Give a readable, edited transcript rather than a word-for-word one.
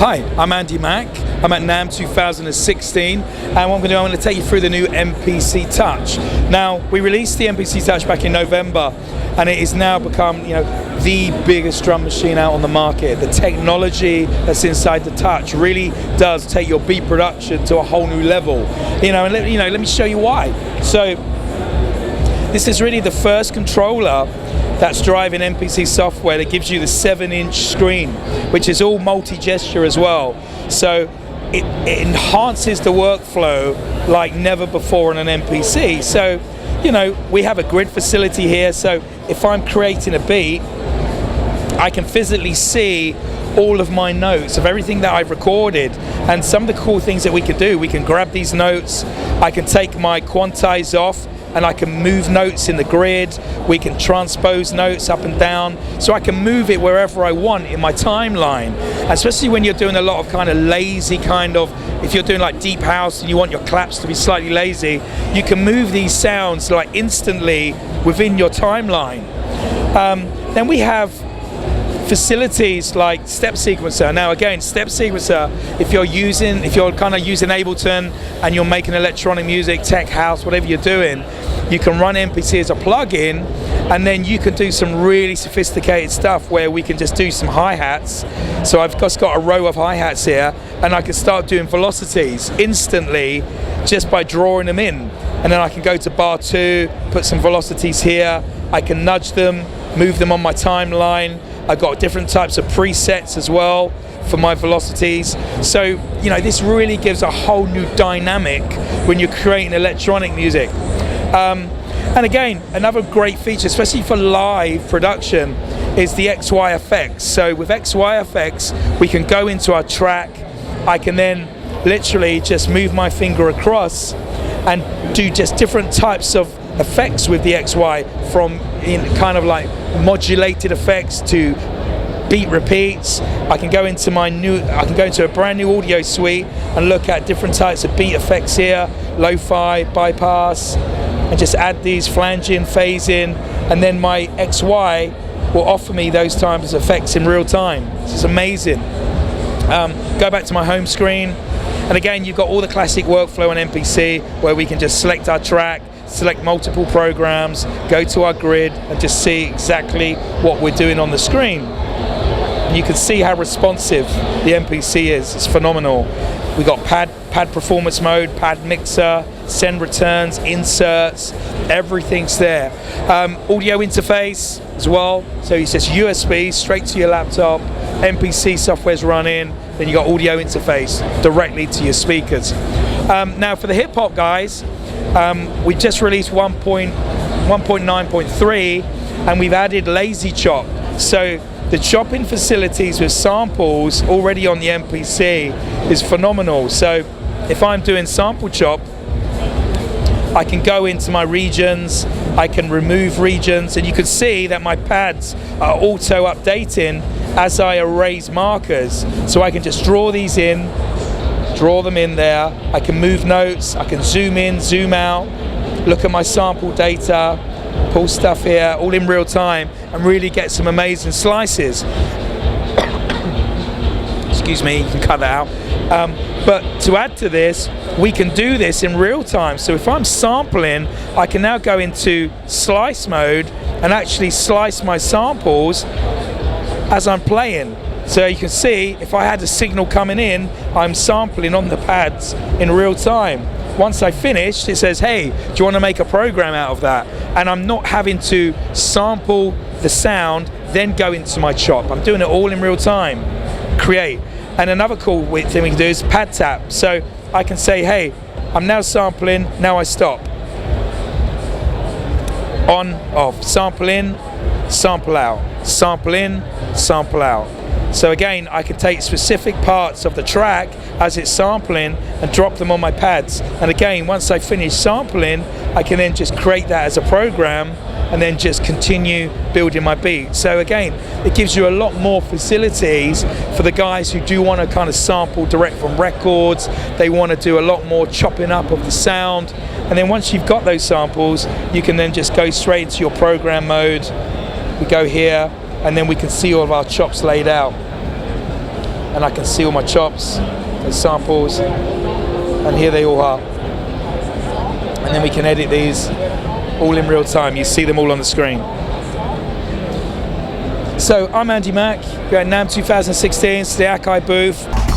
Hi, I'm Andy Mack. I'm at NAMM 2016, and what I'm going to do, I'm going to take you through the new MPC Touch. Now, we released the MPC Touch back in November, and it has now become, the biggest drum machine out on the market. The technology that's inside the Touch really does take your beat production to a whole new level. Let me show you why. So, this is really the first controller that's driving MPC software that gives you the 7-inch screen, which is all multi-gesture as well. So it enhances the workflow like never before on an MPC. So, we have a grid facility here, so if I'm creating a beat, I can physically see all of my notes of everything that I've recorded. And some of the cool things that we can do, we can grab these notes, I can take my quantize off, and I can move notes in the grid. We can transpose notes up and down, so I can move it wherever I want in my timeline. Especially when you're doing a lot of kind of lazy if you're doing like deep house and you want your claps to be slightly lazy, you can move these sounds like instantly within your timeline. Then we have facilities like step sequencer. Now again, step sequencer, if you're kind of using Ableton and you're making electronic music, tech house, whatever you're doing, you can run MPC as a plugin, and then you can do some really sophisticated stuff where we can just do some hi-hats. So I've just got a row of hi-hats here, and I can start doing velocities instantly just by drawing them in. And then I can go to bar 2, put some velocities here, I can nudge them, move them on my timeline. I've got different types of presets as well for my velocities. So, this really gives a whole new dynamic when you're creating electronic music. And again, another great feature, especially for live production, is the XYFX. So with XYFX, we can go into our track. I can then literally just move my finger across and do just different types of effects with the XY, from in kind of like modulated effects to beat repeats. I can go into a brand new audio suite and look at different types of beat effects here, lo-fi, bypass, and just add these flange in, phase in, and then my XY will offer me those types of effects in real time. This is amazing. Go back to my home screen, and again, you've got all the classic workflow on MPC where we can just select our track, select multiple programs, go to our grid, and just see exactly what we're doing on the screen. And you can see how responsive the MPC is. It's phenomenal. We got pad performance mode, pad mixer, send returns, inserts, everything's there. Audio interface as well. So it's just USB straight to your laptop. MPC software's running. Then you got audio interface directly to your speakers. Now for the hip hop guys, we just released 1.9.3, and we've added lazy chop. So the chopping facilities with samples already on the MPC is phenomenal. So if I'm doing sample chop, I can go into my regions, I can remove regions, and you can see that my pads are auto updating as I erase markers. So I can just draw these in, draw them in there, I can move notes, I can zoom in, zoom out, look at my sample data, pull stuff here, all in real time, and really get some amazing slices. Excuse me, you can cut that out. But to add to this, we can do this in real time. So if I'm sampling, I can now go into slice mode and actually slice my samples as I'm playing. So you can see, if I had a signal coming in, I'm sampling on the pads in real time. Once I finished, it says, hey, do you want to make a program out of that? And I'm not having to sample the sound, then go into my chop. I'm doing it all in real time. Create. And another cool thing we can do is pad tap. So I can say, hey, I'm now sampling, now I stop. On, off, sample in, sample out, sample in, sample out. So again, I can take specific parts of the track as it's sampling and drop them on my pads. And again, once I finish sampling, I can then just create that as a program and then just continue building my beat. So again, it gives you a lot more facilities for the guys who do want to kind of sample direct from records. They want to do a lot more chopping up of the sound, and then once you've got those samples, you can then just go straight into your program mode. We go here, and then we can see all of our chops laid out, and I can see all my chops, the samples, and here they all are. And then we can edit these all in real time. You see them all on the screen. So I'm Andy Mack, we're at NAMM 2016, it's the AKAI booth.